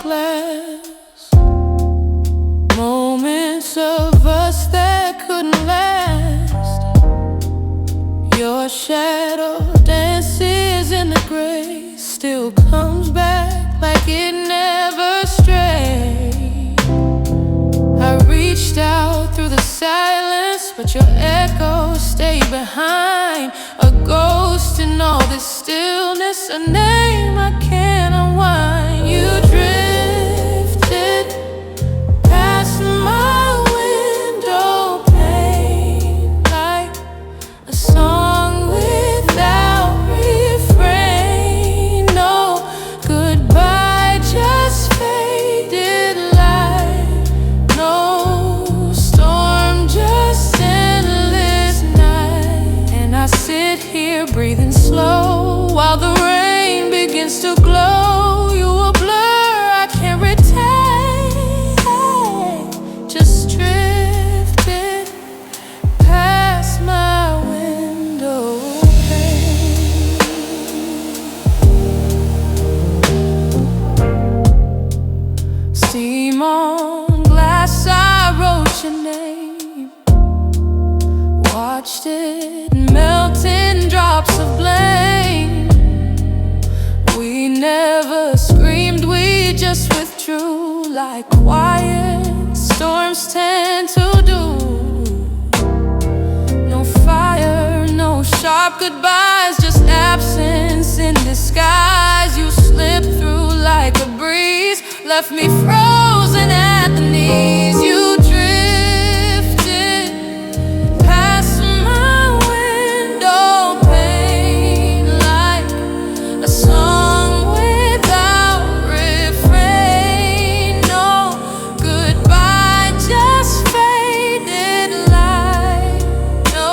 glass. Moments of us that couldn't last. Your shadow dances in the gray, still comes back like it never strayed. I reached out through the silence, but your echo stayed behind. A ghost in all this stillness, a name I can't unwind. You drifted past my window pane like a song without refrain. No goodbye, just faded light. No storm, just endless night. And I sit here breathing slow while the rain begins to glow. You a blur I can't retain. Just drifted past my window pane. Steam on glass, I wrote your name. Watched it melt in drops of blame. We never screamed, we just withdrew like quiet storms tend to do. No fire, no sharp goodbyes, just absence in disguise. You slipped through like a breeze, left me frozen at the knees. You drifted past my window pane like a song without refrain. No goodbye, just faded light. No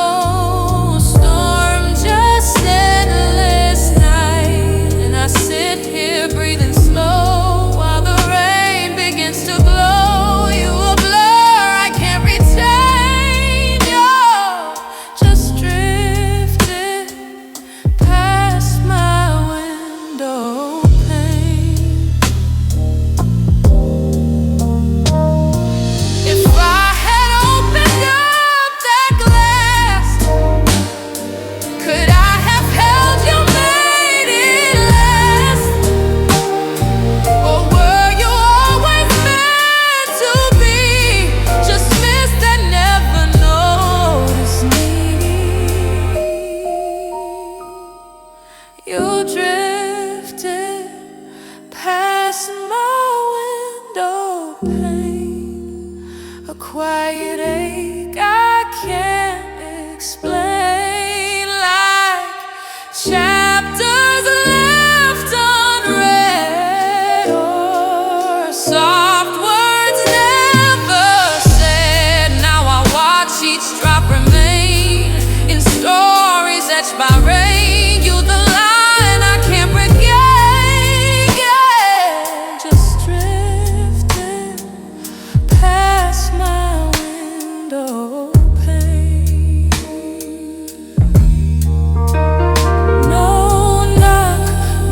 storm, just endless night. And I sit here breathing slow while the rain begins to glow. You a blur I can't retain. You're just drifted past my window pane. If I had opened up that glass, could I have held you, made it last? Or were you always meant to be? Just missed that never noticed me. You drifted past my window pane. A quiet ache I can't explain, like chapters left unread, or soft words never said. Now I watch each drop remain in stories etched by rain. You the line I can't regain. Yeah, just drifted past my window pane. No knock,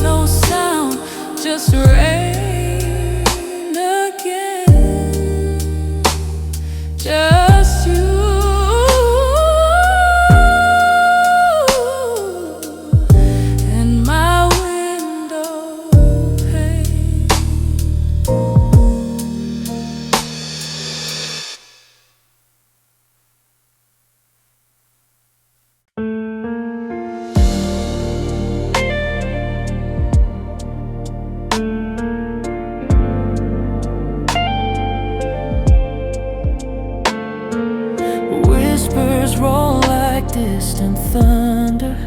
no sound, just rain again. Just you and my window pane. Whispers roll like distant thunder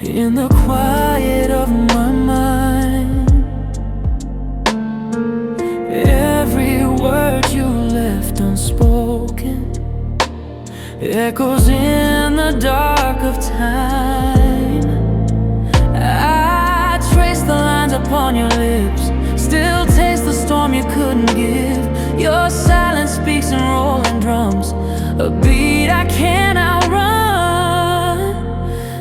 in the quiet of my mind. Every word you left unspoken echoes in the dark of time. I trace the lines upon your lips, still taste the storm you couldn't give. Your silence speaks in rolling drums, a beat I can't outrun.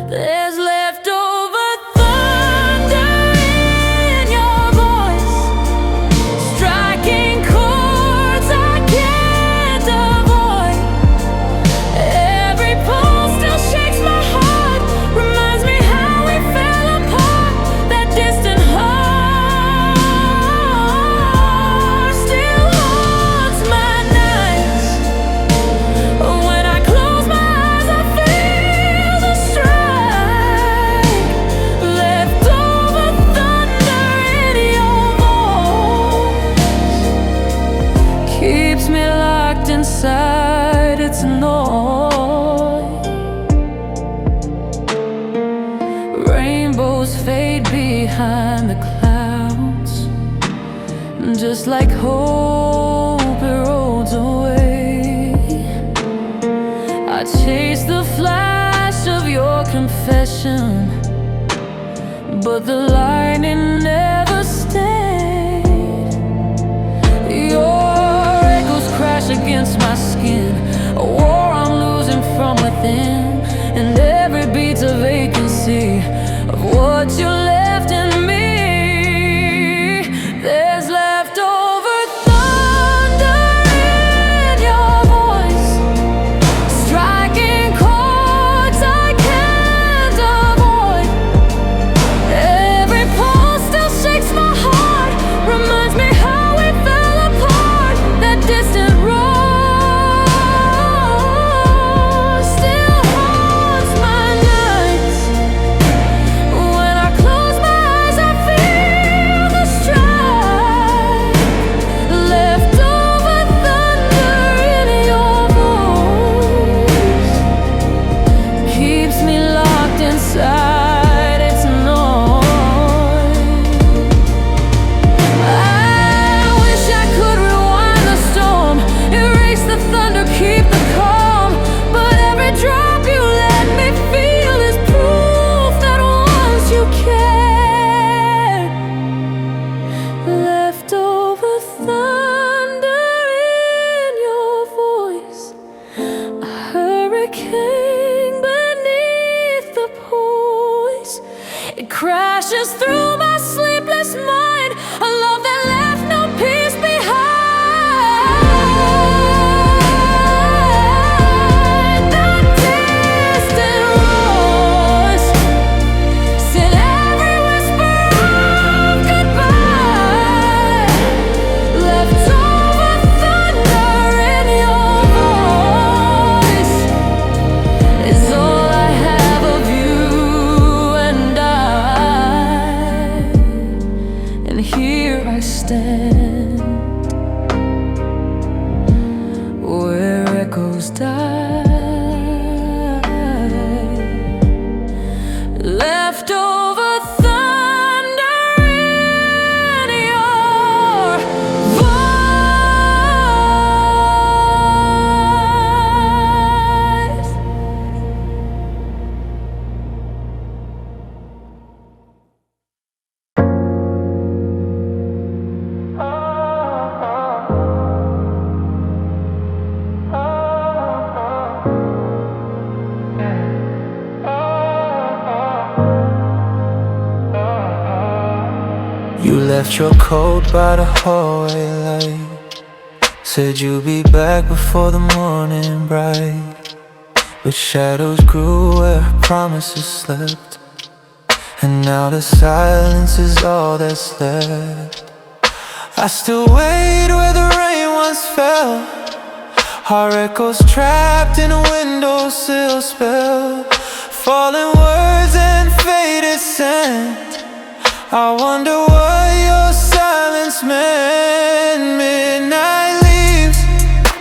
There's leftover thunder in your voice, just like hope, it rolls away. I chase the flash of your confession, but the lightning never stayed. Your echoes crash against my skin, a war I'm losing from within, and every beat's a vacancy of what you left in me. There's leftover thunder in your voice, striking chords I can't avoid. Every pulse still shakes my heart, reminds me how we fell apart. That distant roar still haunts my nights. When I close my eyes, I feel the strike. Leftover thunder in your voice keeps me locked inside its noise. I wish I could rewind the storm, erase the thunder, keep the calm. But every drop you let me feel is proof that once you cared. Leftover thunder in your voice, a hurricane beneath the poise. It crashes through my sleepless mind, a love that left no peace behind. That distant roars send every whisper of goodbye. Leftover thunder in your voice is all I have of you and I. And here I stand, where echoes die. Leftover thunder in your voice. You left your coat by the hallway light, said you'd be back before the morning bright. But shadows grew where promises slept, and now the silence is all that's left. I still wait where the rain once fell, our echoes trapped in a windowsill spell, falling words and faded scent. I wonder what your silence meant. Midnight leaves,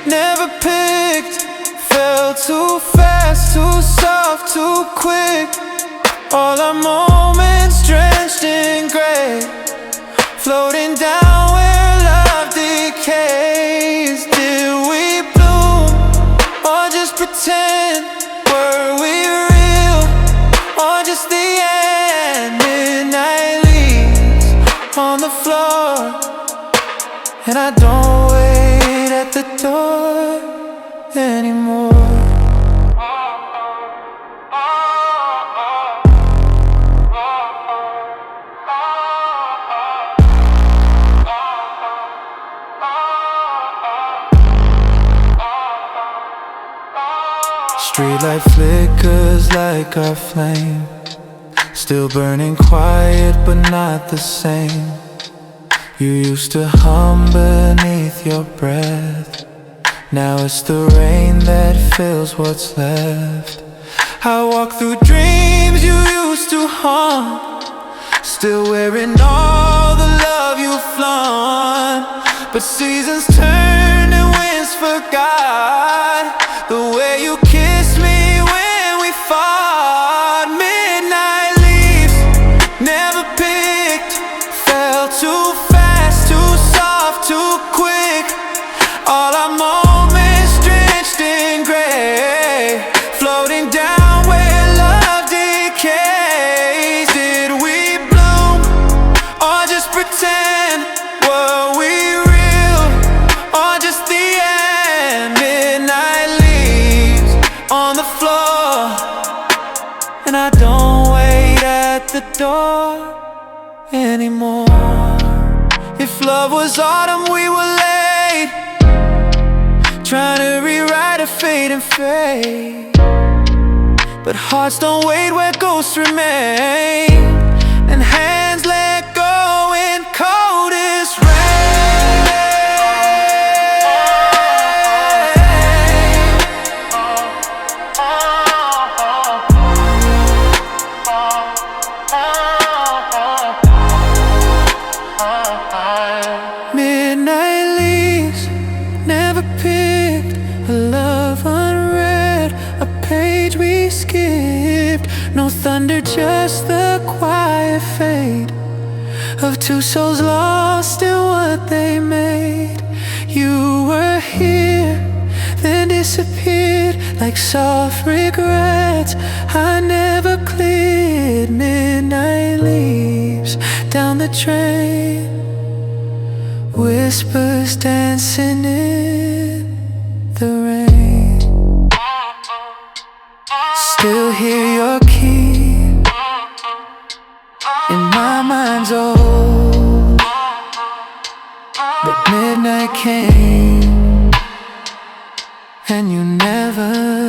never picked, fell too fast, too soft, too quick. All our moments drenched in gray, floating down where love decays. Did we bloom or just pretend? Were we real or just the end? Midnight on the floor, and I don't wait at the door anymore. Streetlight flickers like our flame, still burning quiet but not the same. You used to hum beneath your breath, now it's the rain that fills what's left. I walk through dreams you used to haunt, still wearing all the love you flaunt. But seasons turned and winds forgot the way you kissed me when we fought. Midnight leaves, never picked, fell too fast, too soft, the door anymore. If love was autumn, we were late, trying to rewrite a fate and fade. But hearts don't wait where ghosts remain, and hands let go in coldest rain. Midnight leaves, never picked a love unread, a page we skipped. No thunder, just the quiet fade of two souls lost in what they made. You were here, then disappeared like soft regrets I never cleared. Midnight leaves down the train, whispers dancing in the rain. Still hear your key in my mind's old. But midnight came and you never.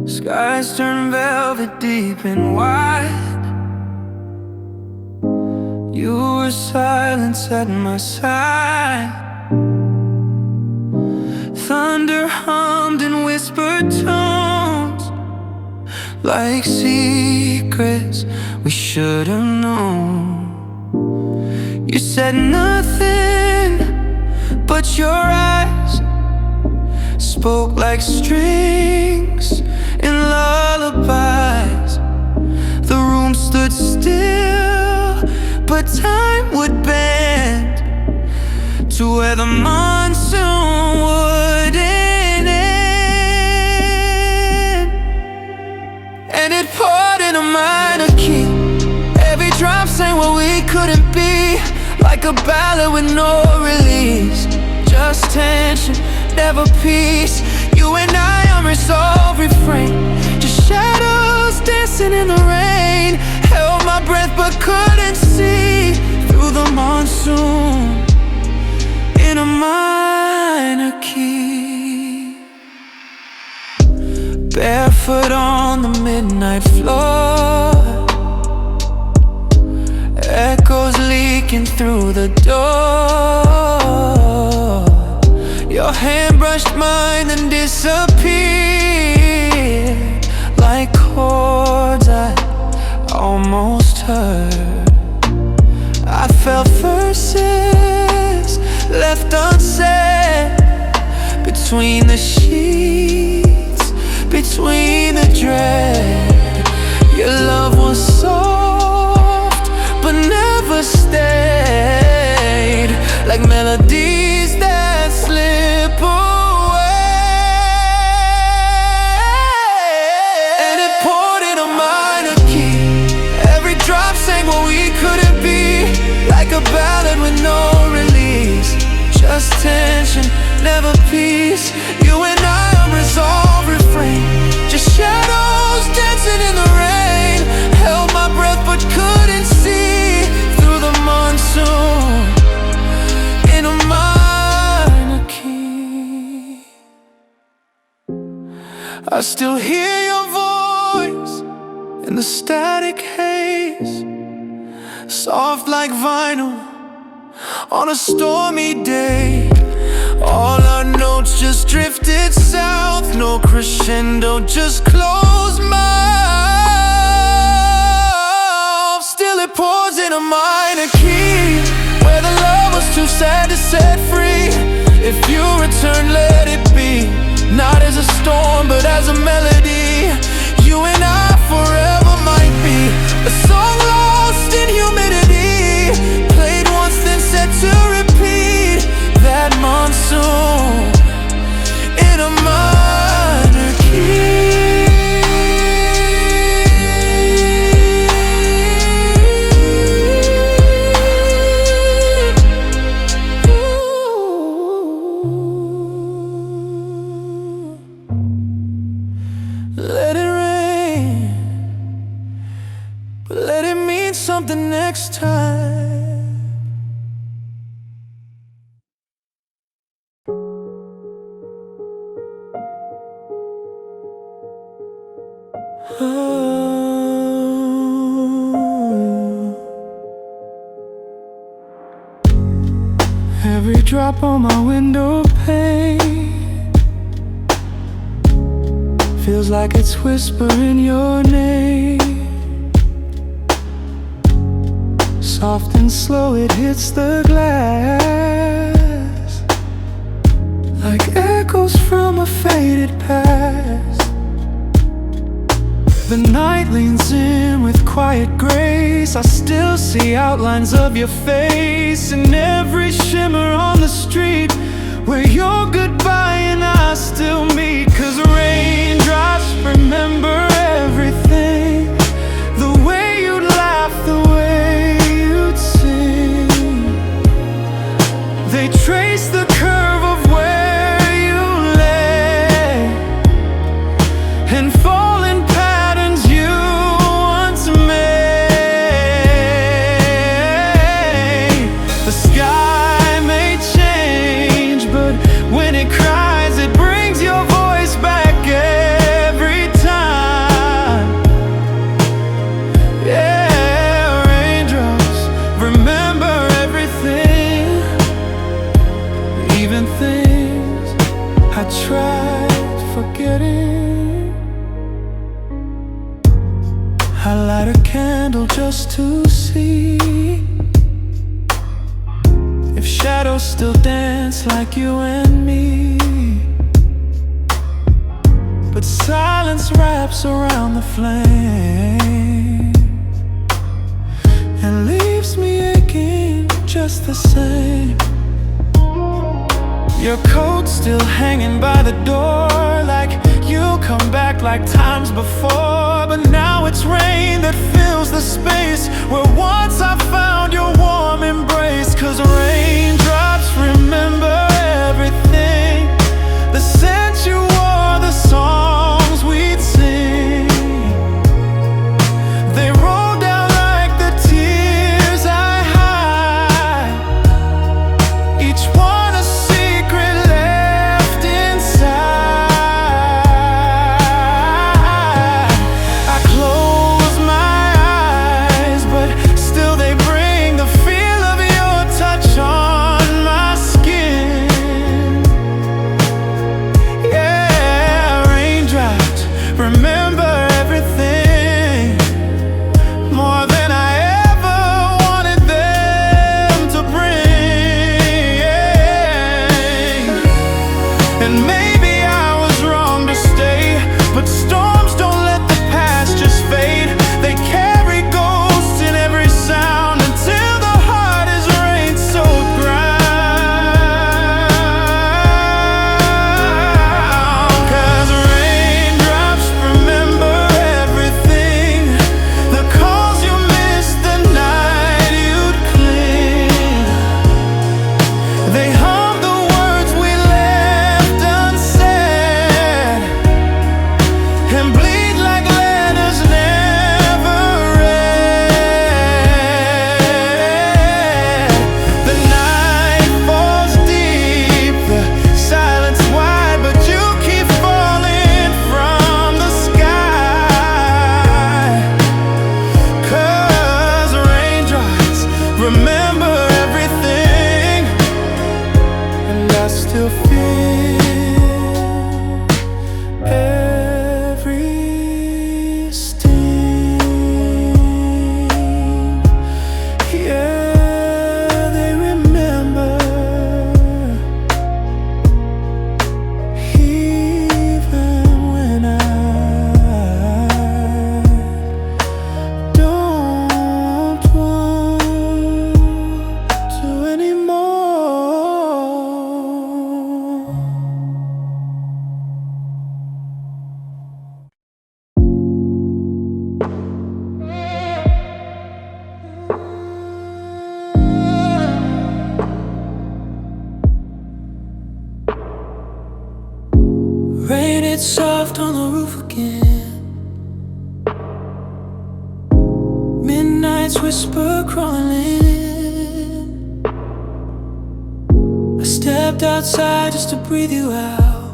Skies turn velvet deep and wide. You were silence at my side. Thunder hummed in whispered tones, like secrets we should have known. You said nothing, but your eyes spoke like strings in lullabies. The room stood still, but time would bend to where the monsoon wouldn't end. And it poured in a minor key. Every drop sang what we couldn't be, like a ballad with no release. Just tension, never peace. You and I, unresolved refrain, just shadows dancing in the rain. Held my breath but couldn't see through the monsoon in a minor key. Barefoot on the midnight floor, echoes leaking through the door. Your hand brushed mine and disappeared like chords I almost heard. I felt verses left unsaid between the sheets, between the dread. Your love was soft but never stayed, like melodies that slip away. And it poured in a minor key. Every drop sang what we couldn't be, like a ballad with no release. Just tension, never peace. You and I, unresolved refrain, just shadows dancing in the rain. Held my breath but couldn't see through the monsoon in a minor key. I still hear your voice in the static haze, soft like vinyl on a stormy day. All our notes just drifted south, no crescendo, just closed mouth. Still it pours in a minor key, where the love was too sad to set free. If you return, let it be, not as a storm but as a melody. You and I forever might be Every drop on my window pane feels like it's whispering your name. Soft and slow it hits the glass, like echoes from a faded past. The night leans in with quiet grace. I still see outlines of your face in every shimmer on the street where your goodbye and I still meet. 'Cause raindrops remember everything, the way you'd laugh, the way you'd sing. They trace the curve of where you lay and fall in patterns you once made. The sky may change, but when it cries, it brings your voice back every time. Yeah, raindrops remember everything, even things I tried forgetting. I light a candle just to see if shadows still dance like you and me. But silence wraps around the flame and leaves me aching just the same. Your coat's still hanging by the door, like you'll come back like times before. But now it's rain that fills the space where once I found your warm embrace. 'Cause raindrops remember everything, the scent you wore, the songs we'd sing. They roll down like the tears I hide, each one a secret left inside. I close my eyes, but still they bring the feel of your touch on my skin. Yeah, raindrops remember everything, more than I ever wanted them to bring. And maybe I was wrong to stay, but storms don't let the past just fade. They carry ghosts in every sound until the heart is rain-soaked ground. 'Cause raindrops remember everything, the calls you missed, the night you'd cling. They hum the words we left unsaid and bleed like letters never read. The night falls deep, the silence wide, but you keep falling from the sky. 'Cause raindrops remember everything, and I still feel every sting. Yeah, they remember, even when I don't want to anymore. Rain, it's soft on the roof again. Midnight's whisper crawling in. I stepped outside just to breathe you out,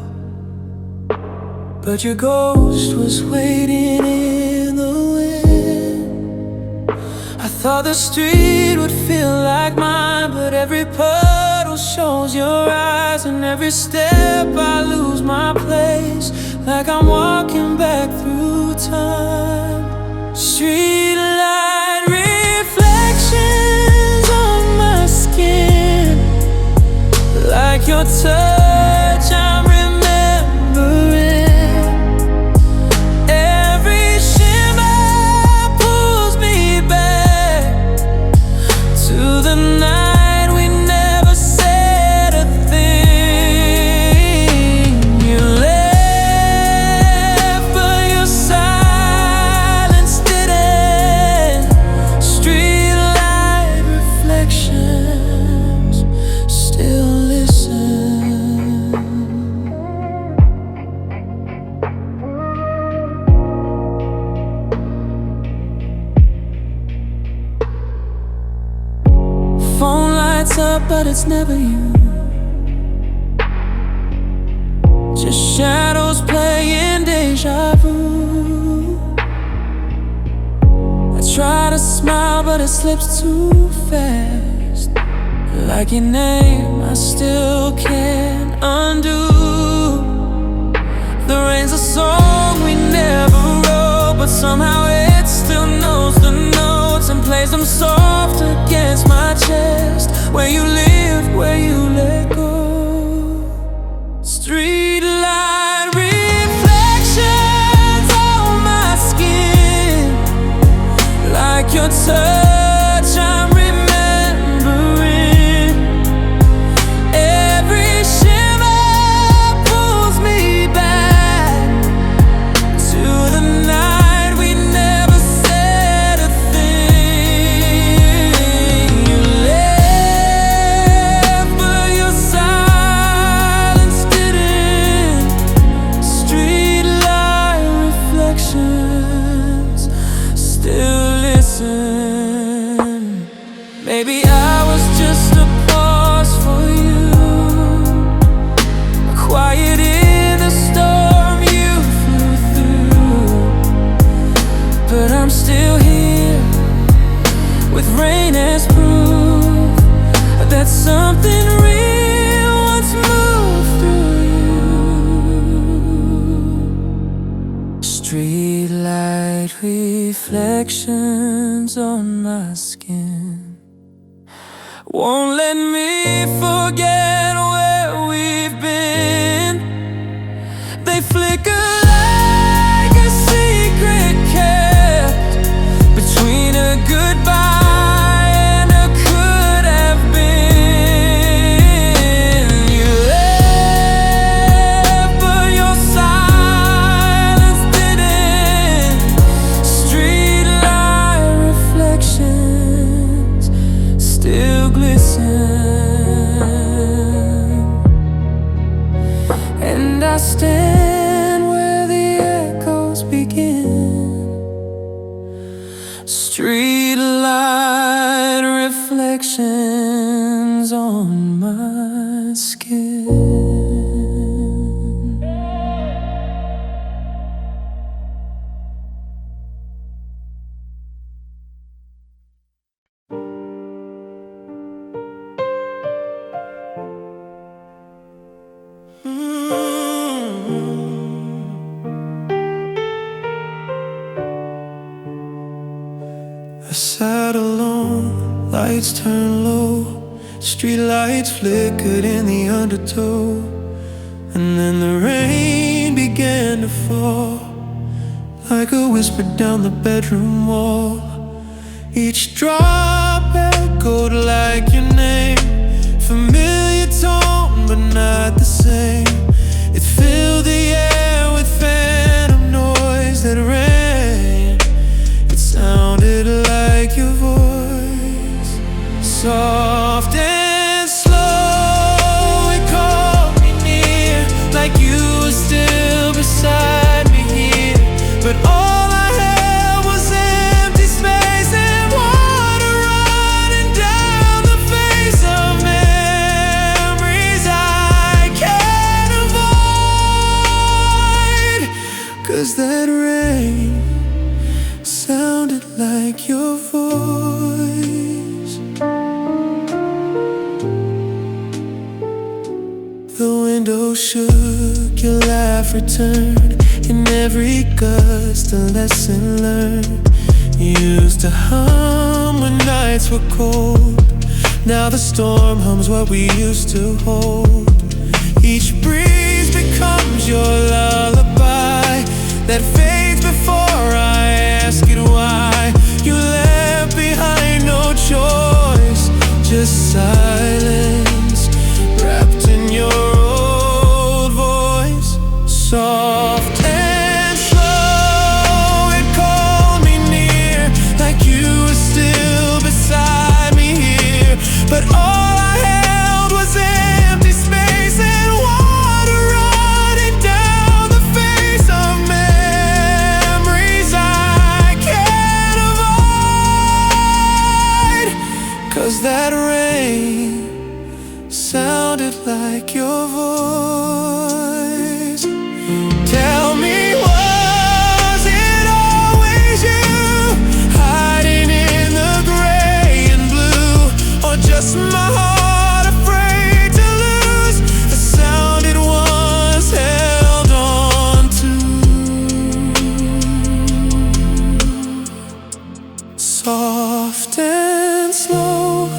but your ghost was waiting in the wind. I thought the street would feel like mine, but every puddle every step I lose my place, like I'm walking back through time. Streetlight reflections on my skin, like your touch I'm remembering. Every shimmer pulls me back to the night we never said a thing. You left, but your silence didn't. Streetlight reflections still listen. Phone lights up, but it's never you. Just shadows playing deja vu. I try to smile, but it slips too fast. Like your name, I still can't undo. The rain's a song we never wrote, but somehow it still knows the notes and plays them soft against my chest. Where you live, where you let go. Streetlight reflections on my skin, like your touch I'm remembering. Every shimmer pulls me back to the night we never said a thing. You left, but your silence didn't. Streetlight reflections still listen. Maybe I was just a pause for you, a quiet in the storm you flew through. But I'm still here with rain as proof that something real once moved through you. Streetlight reflections on my skin won't let me forget where we've been. They flicker like a secret kept between a goodbye and a could have been. You left, but your silence didn't. Streetlight reflections still glisten. And I stand where the echoes begin. Streetlight reflections on my skin. I sat alone, lights turned low, streetlights flickered in the undertow. And then the rain began to fall, like a whisper down the bedroom wall. Each drop echoed like your name, familiar tone but not the same. It filled the air with phantom noise that ran. It sounded like your voice, soft and slow. It called me near, like you were still beside me here. But all I had was empty space and water running down the face. shook, your laugh returned. In every gust, a lesson learned. You used to hum when nights were cold. Now the storm hums what we used to hold. Each breeze becomes your lullaby that fades before I ask it why. You left behind no choice, just silence wrapped in your old voice. Soft and slow, it called me near, like you were still beside me here. But all I held was empty space and water running down the face of memories I can't avoid. 'Cause that rain sounded like your voice. Tell me, was it always you, hiding in the gray and blue? Or just my heart afraid to lose the sound it once held on to? Soft and slow,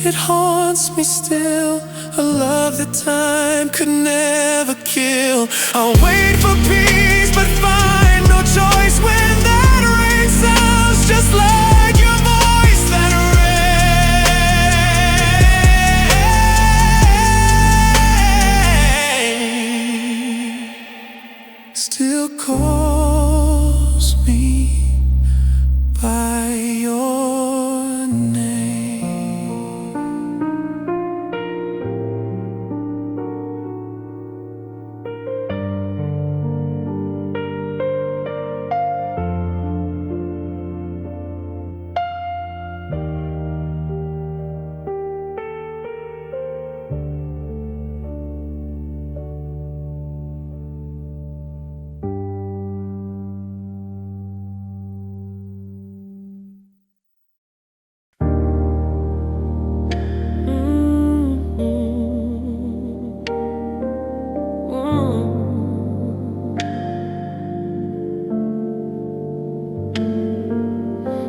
it haunts me still, a love that time could never kill. I'll wait for peace but find no choice when that rain sounds just like your voice. That rain still calls me by your name.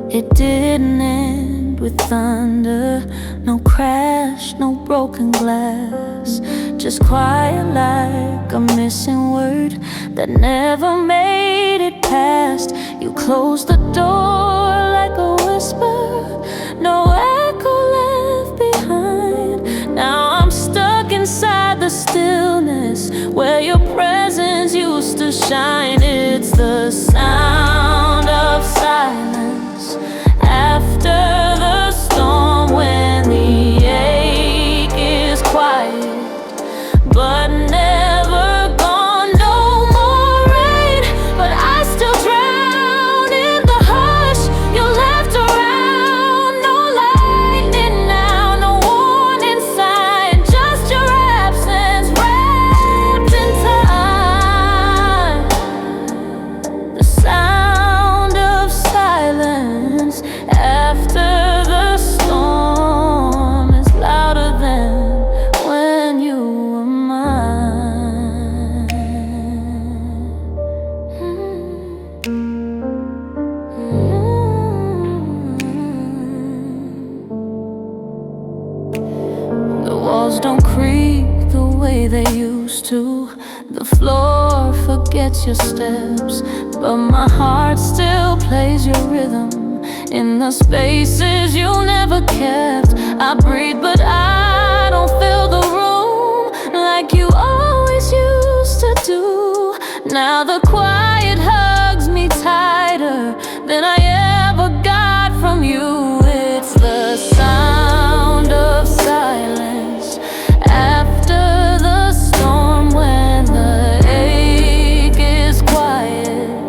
It didn't end with thunder, no crash, no broken glass. Just quiet like a missing word that never made it past. You closed the door like a whisper, no echo left behind. Now I'm stuck inside the stillness where your presence used to shine. It's the sound of silence after the storm, when the ache is quiet but never gone. No more rain, but I still drown in the hush you left around. No lightning now, no warning sign, just your absence wrapped in time. The sound of silence after the storm is louder than when you were mine. The walls don't creak the way they used to. The floor forgets your steps, but my heart still plays your rhythm in the spaces you never kept. I breathe, but I don't fill the room like you always used to do. Now the quiet hugs me tighter than I ever got from you. It's the sound of silence after the storm, when the ache is quiet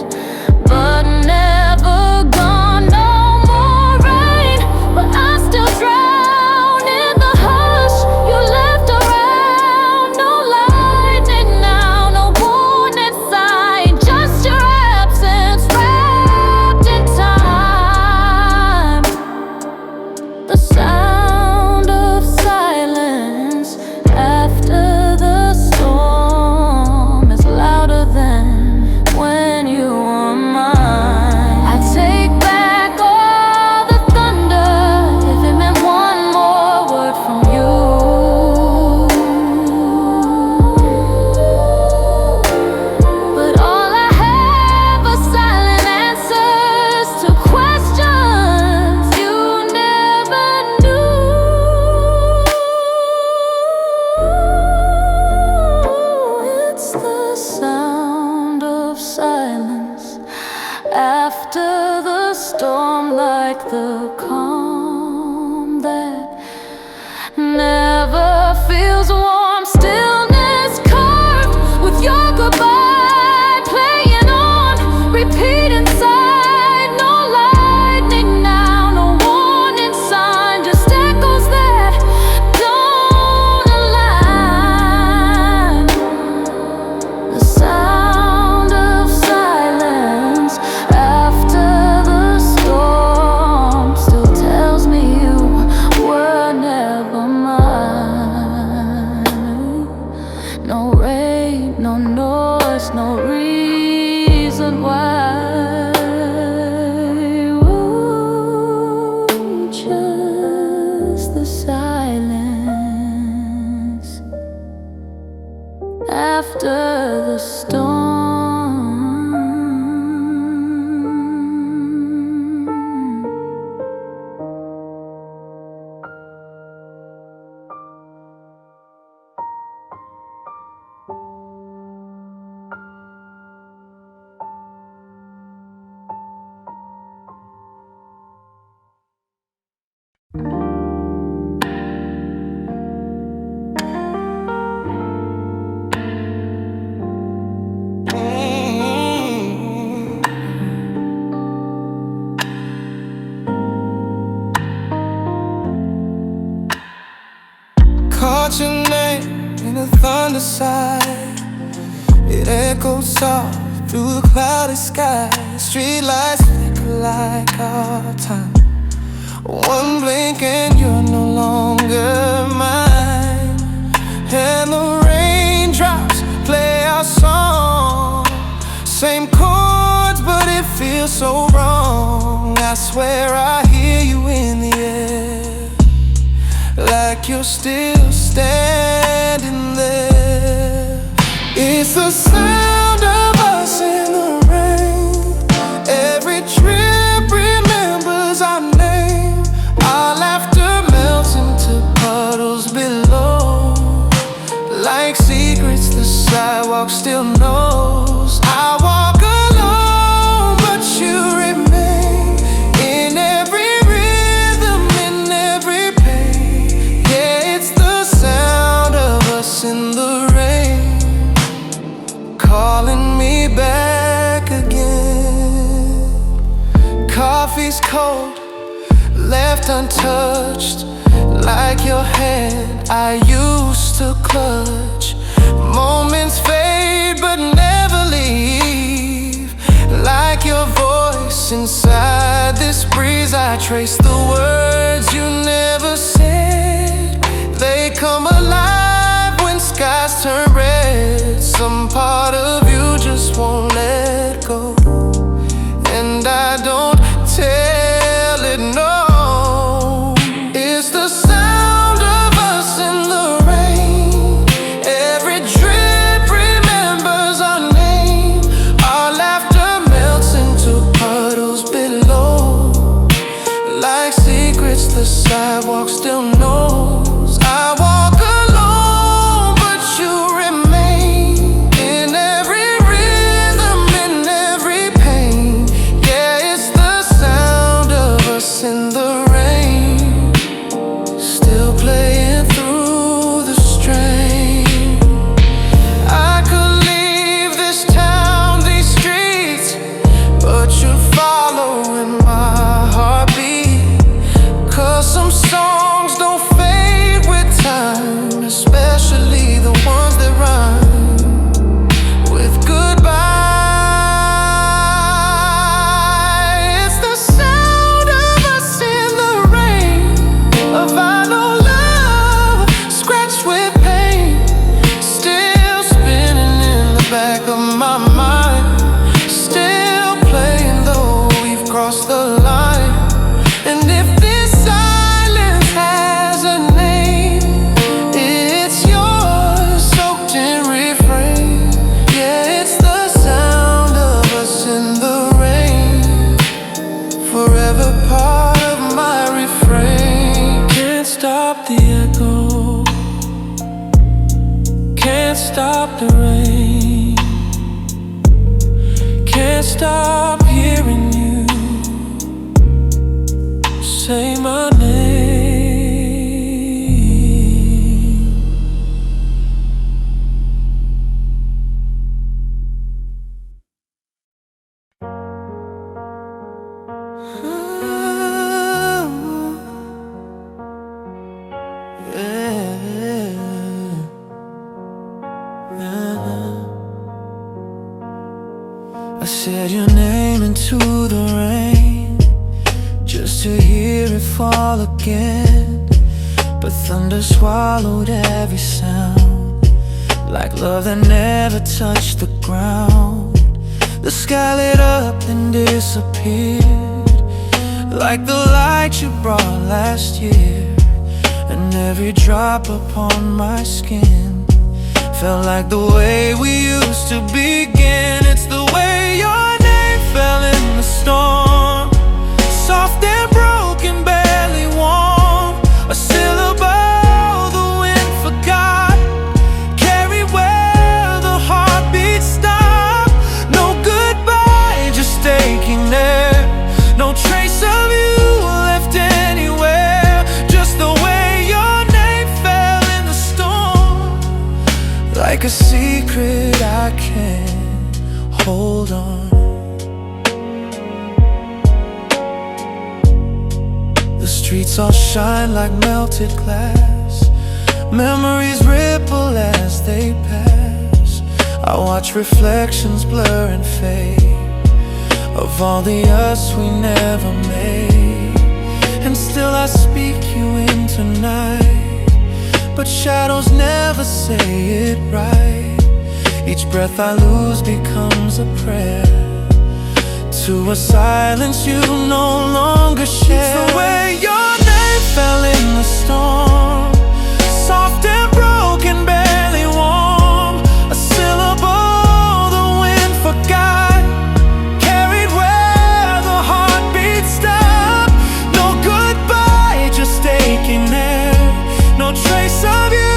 but never gone. No more rain, but I still drown in the hush you left around. No lightning now, no warning sign, after the storm. Caught your name in a thunder sigh. It echoed soft through the cloudy sky. Streetlights flicker like our time. One blink and you're no longer mine. And the raindrops play our song. Same chords but it feels so wrong. I swear I hear you in the air, like you're still standing there. It's the sound of us in the rain. Every trip remembers our name. Our laughter melts into puddles below, like secrets the sidewalk still knows. I walk alone, but you remain in every rhythm, in every pain. Yeah, it's the sound of us in the rain, calling me back again. Coffee's cold, left untouched, like your hand I used to clutch. Moments fade but never leave, like your voice inside this breeze. I trace the words you never said. They come alive when skies turn red. Some part of you just won't let go, and I don't tell it, no. It's the sound of us in the rain. Every drip remembers our name. Our laughter melts into puddles below, like secrets the sidewalk still knows. I walk alone, but you remain in every rhythm, in every pain. Yeah, it's the sound of us in the rain, still playing through the strain. I could leave this town, these streets, but you'd follow in my heartbeat. 'Cause some songs don't fade with time, especially the ones that rhyme with goodbye. It's the sound of us in the rain, of our no love, scratched with pain, still spinning in the back of my mind. Still playing though we've crossed the line. And if this silence has a name, it's yours, soaked in refrain. Yeah, it's the sound of us in the rain, forever part of my refrain. Can't stop the echo, can't stop the rain, can't stop hearing you say my name. I said your name into the rain, just to hear it fall again. But thunder swallowed every sound, like love that never touched the ground. The sky lit up and disappeared, like the light you brought last year. And every drop upon my skin Felt like the way we used to begin. It's the way your name fell in the storm, soft and broken, barely warm. A syllable the wind forgot, carried where the heartbeat stopped. No goodbye, just aching there. No trace of you left anywhere. Just the way your name fell in the storm, like a secret I can't hold on. The streets all shine like melted glass. Memories ripple as they pass. I watch reflections blur and fade of all the us we never made. And still I speak you in tonight, but shadows never say it right. Each breath I lose becomes a prayer to a silence you no longer share. It's the way your name fell in the storm, soft and broken, barely warm. A syllable the wind forgot, carried where the heartbeat stopped. No goodbye, just aching there. No trace of you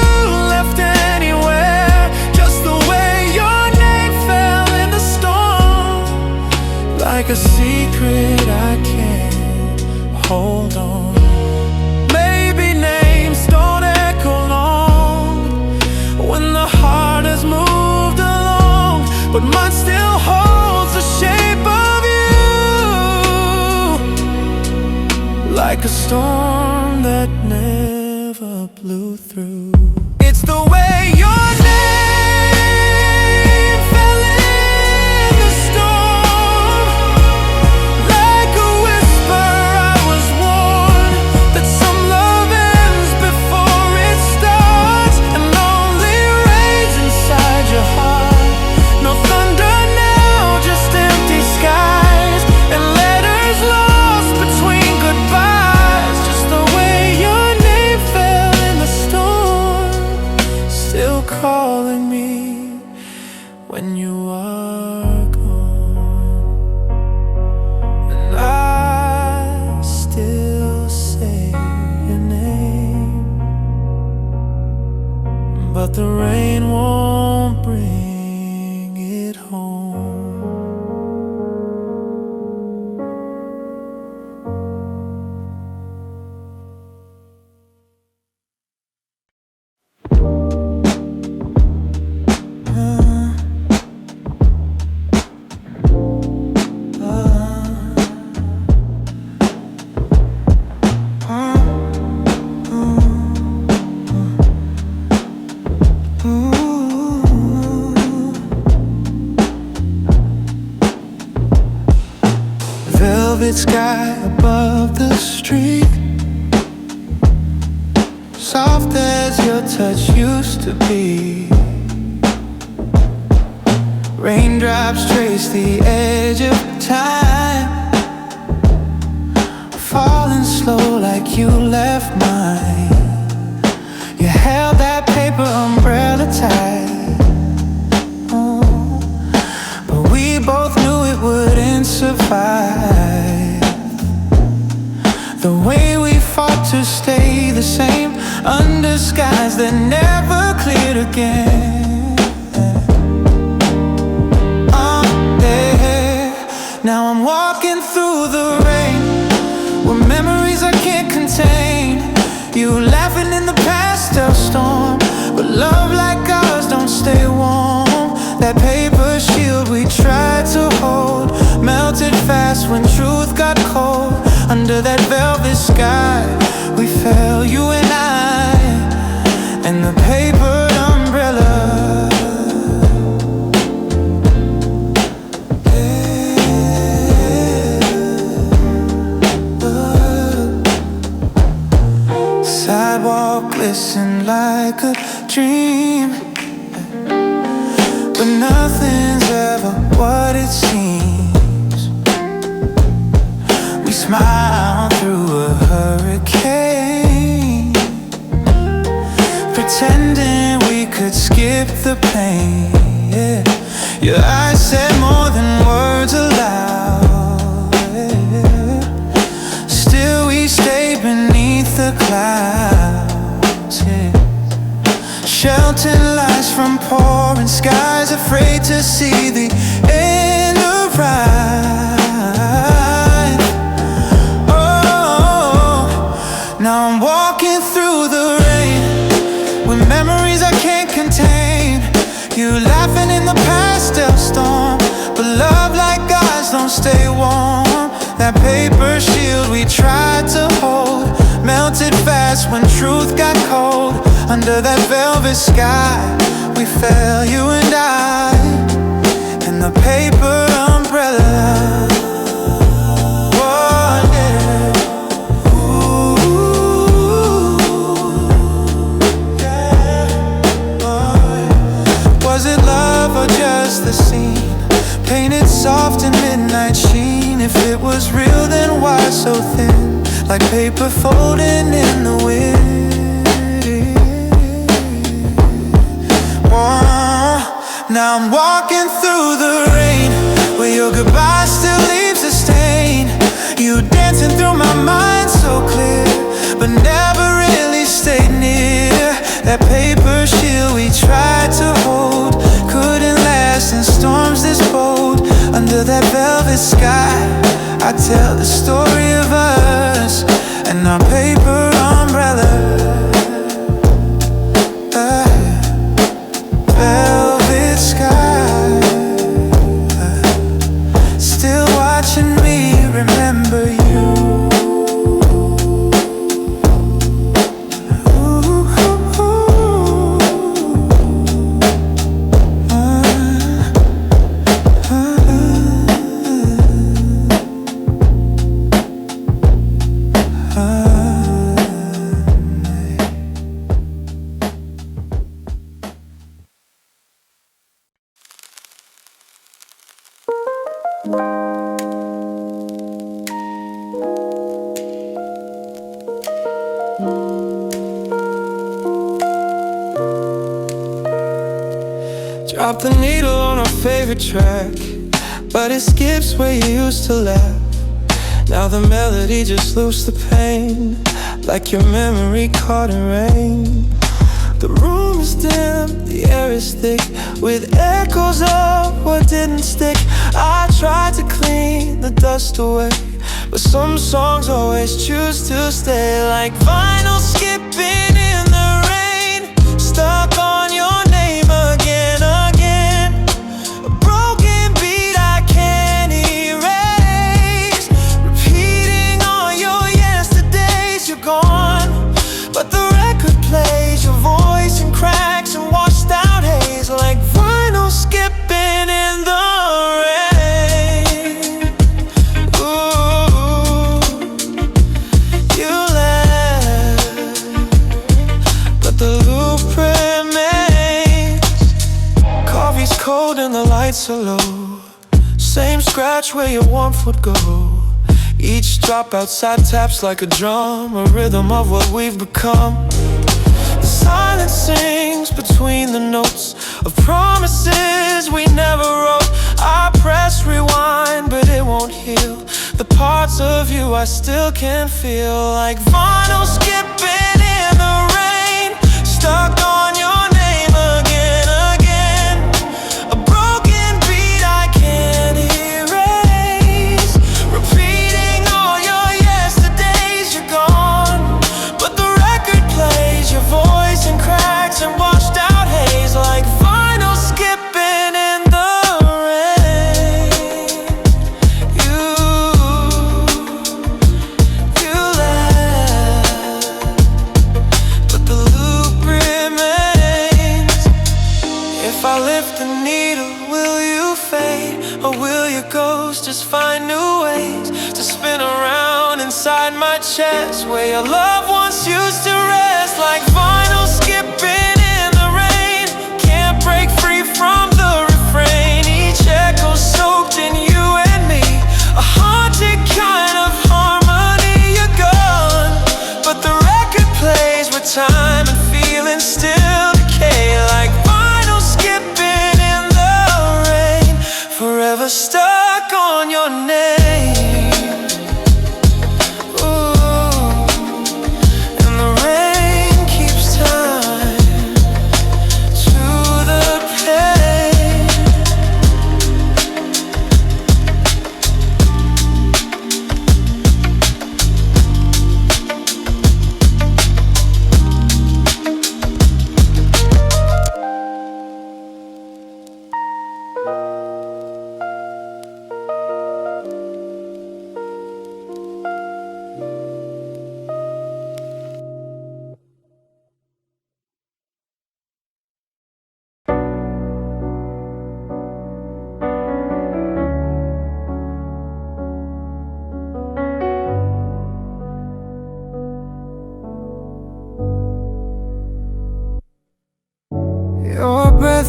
left anywhere. Just the way your name fell in the storm, like a secret I can't hold on. Maybe names don't echo long when the heart has moved along, but mine still holds the shape of you, like a storm that never blew through. It's the way your name fell in the storm, like a whisper I was warned that some love ends before it starts, and only rage inside your heart. No thunder now, just empty skies and letters lost between goodbyes. Just the way your name fell in the storm, still calling me when you are gone. And I still say your name, but the rain won't bring it home. Velvet sky above the street, soft as your touch used to be. Raindrops trace the edge of time, falling slow like you left mine. You held that paper umbrella tight, but we both knew it wouldn't survive. The way we fought to stay the same under skies that never cleared again. There, now I'm walking through the rain with memories I can't contain. You laughing in the pastel storm, but love like ours don't stay warm. That paper shield we tried to hold melted fast when truth got cold. Under that velvet sky we fell, you and I, and the papered umbrella. Sidewalk glistened like a dream, but nothing's ever what it seems. We smile through a hurricane, pretending we could skip the pain, yeah. Your eyes said more than words aloud, yeah. Still we stay beneath the clouds, yeah. Sheltered lies from pouring skies, afraid to see the end arrive. Oh, now I'm walking through the rain with memories I can't contain. You laughing in the pastel storm, but love like ours don't stay warm. That paper shield we tried to hold melted fast when truth got cold. Under that velvet sky, we fell, you and I, in the paper umbrella. Oh, yeah. Ooh, yeah. Oh, yeah. Was it love or just the scene, painted soft in midnight sheen? If it was real, then why so thin, like paper folding in the wind? Now I'm walking through the rain, where your goodbye still leaves a stain. You dancing through my mind so clear, but never really stayed near. That paper shield we tried to hold couldn't last in storms this bold. Under that velvet sky, I tell the story of us and our paper umbrella. Velvet sky, still watching me remember you. Drop the needle on our favorite track, but it skips where you used to laugh. Now the melody just loops the pain, like your memory caught in rain. The room is dim, the air is thick, with echoes of what didn't stick. I tried to clean the dust away, but some songs always choose to stay. Like vinyl skipping in the rain, stuck on your name again, again. A broken beat I can't erase, repeating all your yesterdays. You're gone, but the record plays your voice in cracks and washed out haze. Like vinyl skipping in the rain. Ooh, you left, but the loop remains. Coffee's cold and the lights are low, same scratch where your warmth would go. Each drop outside taps like a drum, a rhythm of what we've become. The silence sings between the notes of promises we never wrote. I press rewind, but it won't heal the parts of you I still can feel. Like vinyl skipping in the rain, stuck on your name again, again. A broken beat I can't erase, repeating all your yesterdays. You're gone, but the record plays your voice in cracks and washed out haze. Like vinyl skipping in the rain. You left, but the loop remains. If I lift the needle, will you fade, or will your ghost just find new ways to spin around inside my chest, where your love once used to rest? Like vinyl skipping in the rain, can't break free from the refrain. Each echo soaked in you and me, a haunted kind of harmony. You're gone, but the record plays with time and feeling still.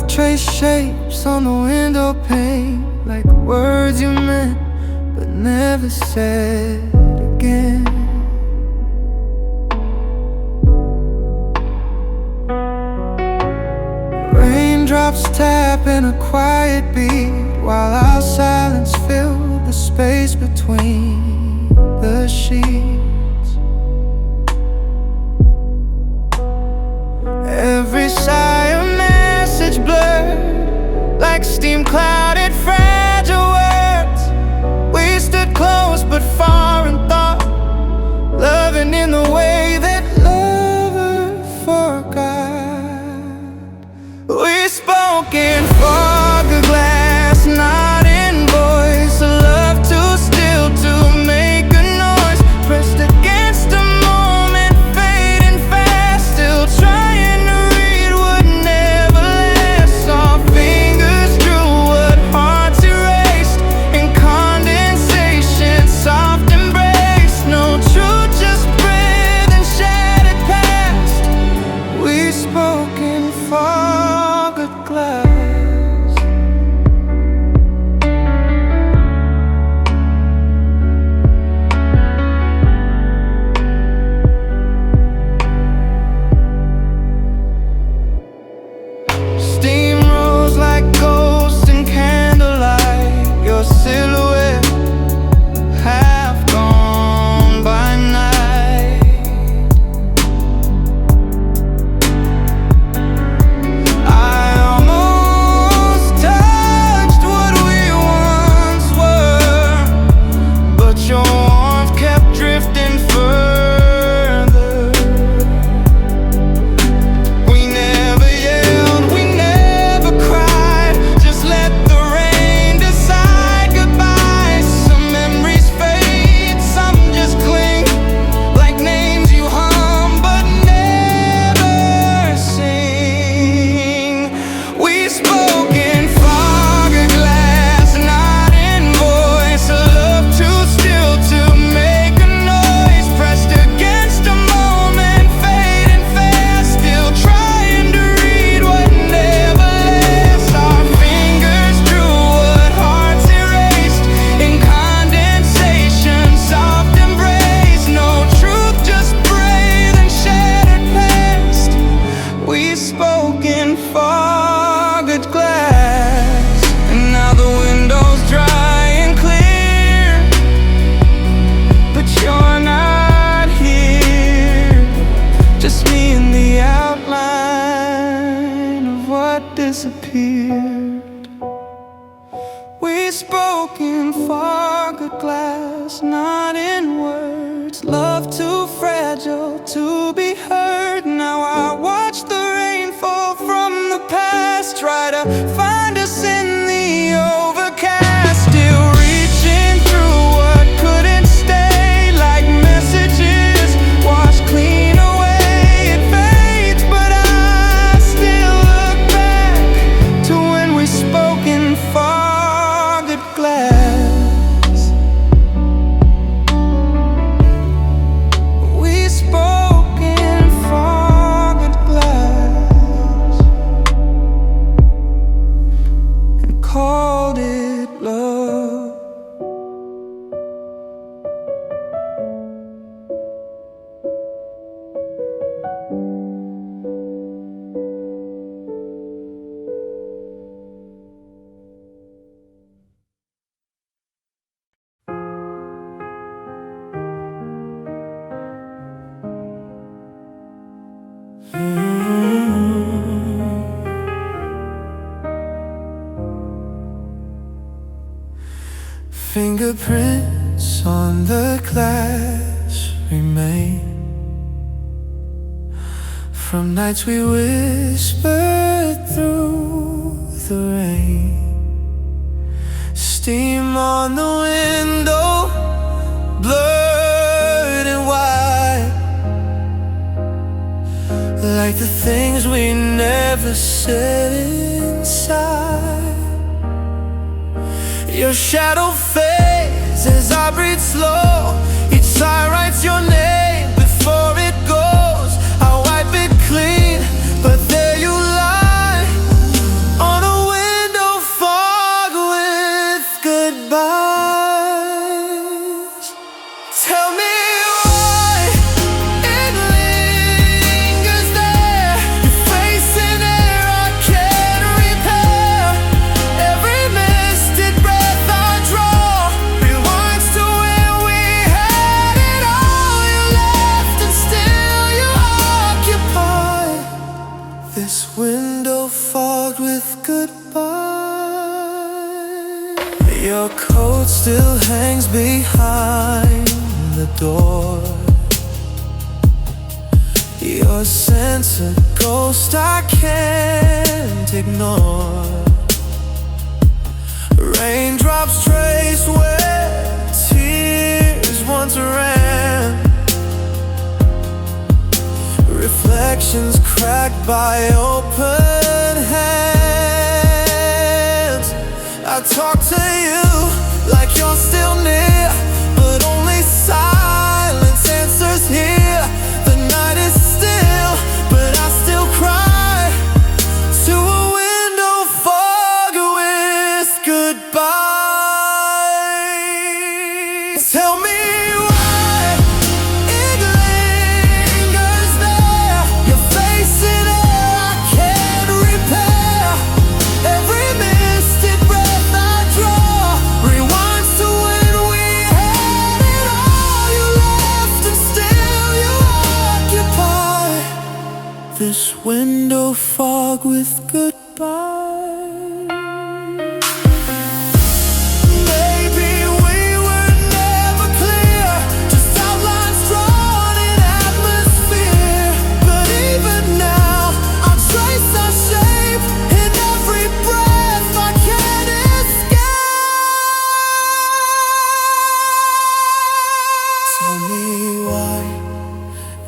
trace shapes on the window pane, like words you meant but never said again. Raindrops tap in a quiet beat, while our silence filled the space between the sheets. Every sigh a message blurred, like steam-clouded fragile words. We stood close but far in thought, loving in the way that lover forgot. We spoke in fog of glass, not in voice. A love too still to make a noise, pressed against a moment, fading fast, still trying to read what never lasts. Our fingers drew what hearts erased, in condensation, soft embrace. No truth, just breath and shattered past. We spoke in fog of glass. Steam rose like ghosts in candlelight, your silhouette half gone by night. I almost touched what we once were, but your warmth kept drifting further. We never yelled, we never cried, just let the rain decide goodbye. Some memories fade, some just cling, like names you hum but never sing. We spoke in fog of glass, not in voice. A love too still to make a noise, pressed against a moment, fading fast, still trying to read what never lasts. Our fingers drew what hearts erased, in condensation, soft embrace. No truth, just breathe and shattered past. We spoke in fogged glass, and now the window's dry and clear, but you're not here. Just me in the outline of what disappeared. We spoke in fogged glass, not in words. Love too fragile to be heard. Now I watch the rain fall from the past, try to find us in the overcast, still reaching through what couldn't stay, like messages washed clean away. It fades, but I still look back to when we spoke in fogged glass. We spoke in fogged glass and called it love. Fingerprints on the glass remain from nights we whispered through the rain. Steam on the window, blurred and white, like the things we never said inside. Your shadow fades as I breathe slow. Each sigh writes your name before it goes. I wipe it clean, but there you lie This window fogged with goodbye. Your coat still hangs behind the door. Your sense a ghost I can't ignore. Raindrops trace where tears once ran. Reflections cracked by open hands. I talk to you like you're still near, but only silence answers here. The night is still, but I still cry to a window fog with goodbye. Tell me why it lingers there. Your face in air I can't repair. Every misted breath I draw rewinds to when we had it all. You left and still you occupy this window fog with goodbye. Maybe we were never clear, just outlines drawn in atmosphere. But even now, I trace our shape in every breath I can't escape. Tell me why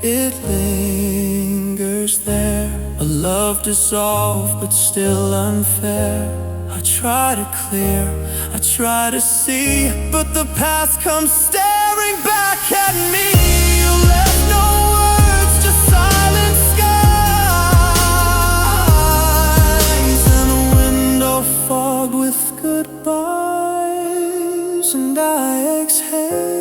it lingers there. A love dissolved but still unfair. I try to clear, I try to see, but the past comes staring back at me. You left no words, just silent skies and a window fog with goodbyes. And I exhale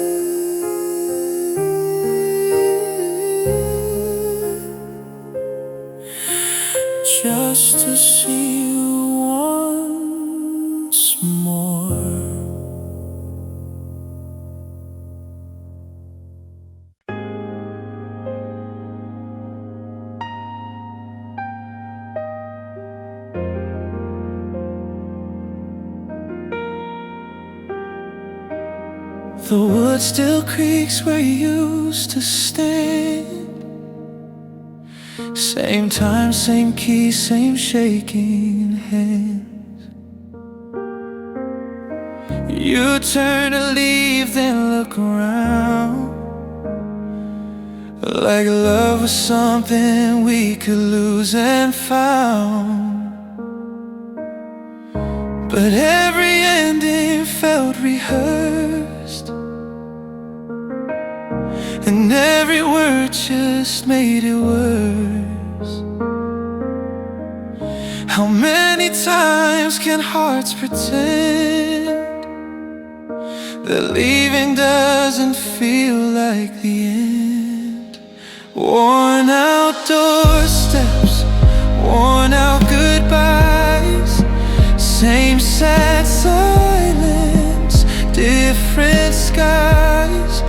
just to see you once more. The wood still creaks where you used to stand. Same time, same key, same shaking hands. You turn to leave, then look around, like love was something we could lose and found. But every ending felt rehearsed, and every word just made it worse. How many times can hearts pretend that leaving doesn't feel like the end? Worn out doorsteps, worn out goodbyes, same sad silence, different skies.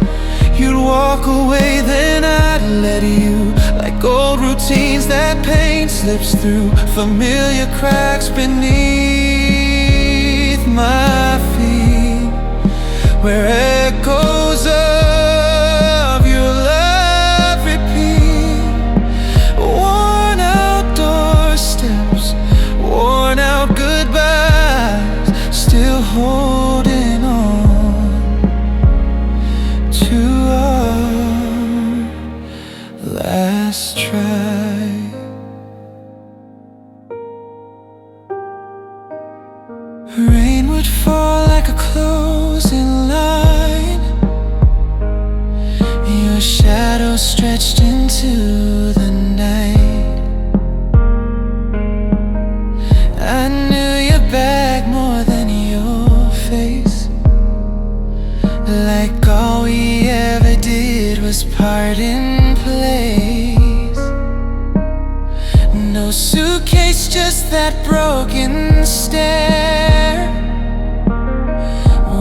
You'd walk away, then I'd let you, like old routines that pain slips through, familiar cracks beneath my feet, where echoes of your love repeat. Worn out doorsteps, worn out goodbyes, still holding on to our last try. Rain would fall like a closing line, your shadow stretched into the night. I knew your back more than your face, like all we ever did was part in place. No suitcase, just that broken stare.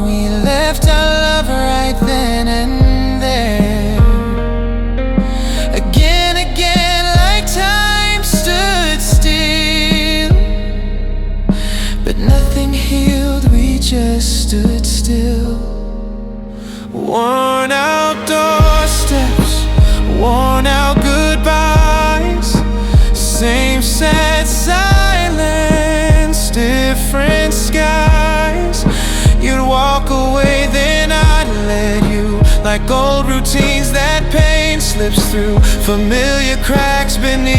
We left our love right then and there. Again, like time stood Same sad silence, different skies. You'd walk away, then I'd let you. Like old routines that pain slips through, familiar cracks beneath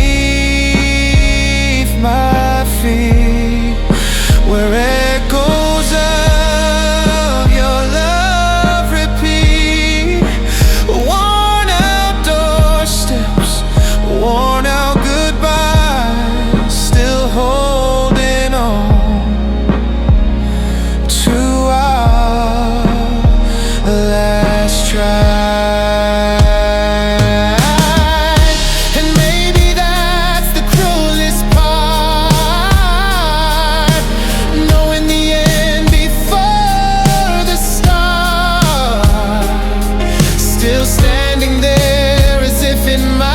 my feet, where echoes of your love repeat. Worn out doorsteps, worn out goodbyes, still holding on to our last try. And maybe that's the cruelest part, knowing the end before the start. Still standing there as if it might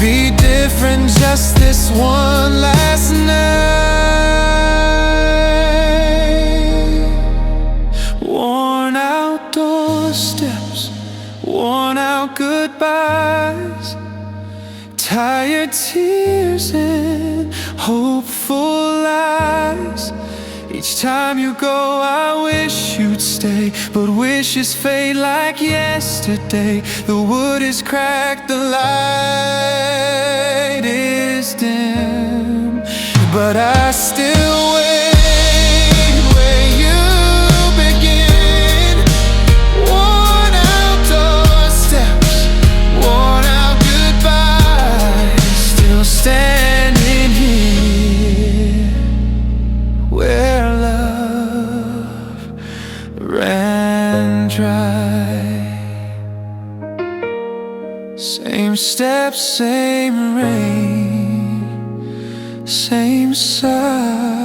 be different just this one last night. Worn out doorsteps, worn out goodbyes, tired tears and hopeful lies. Each time you go, I wish you'd stay, but wishes fade like yesterday. The wood is cracked, the light is dim, but I still wait where you begin. Worn out doorsteps, worn out goodbyes, still standing here where love ran dry. Same steps, same rain, same side.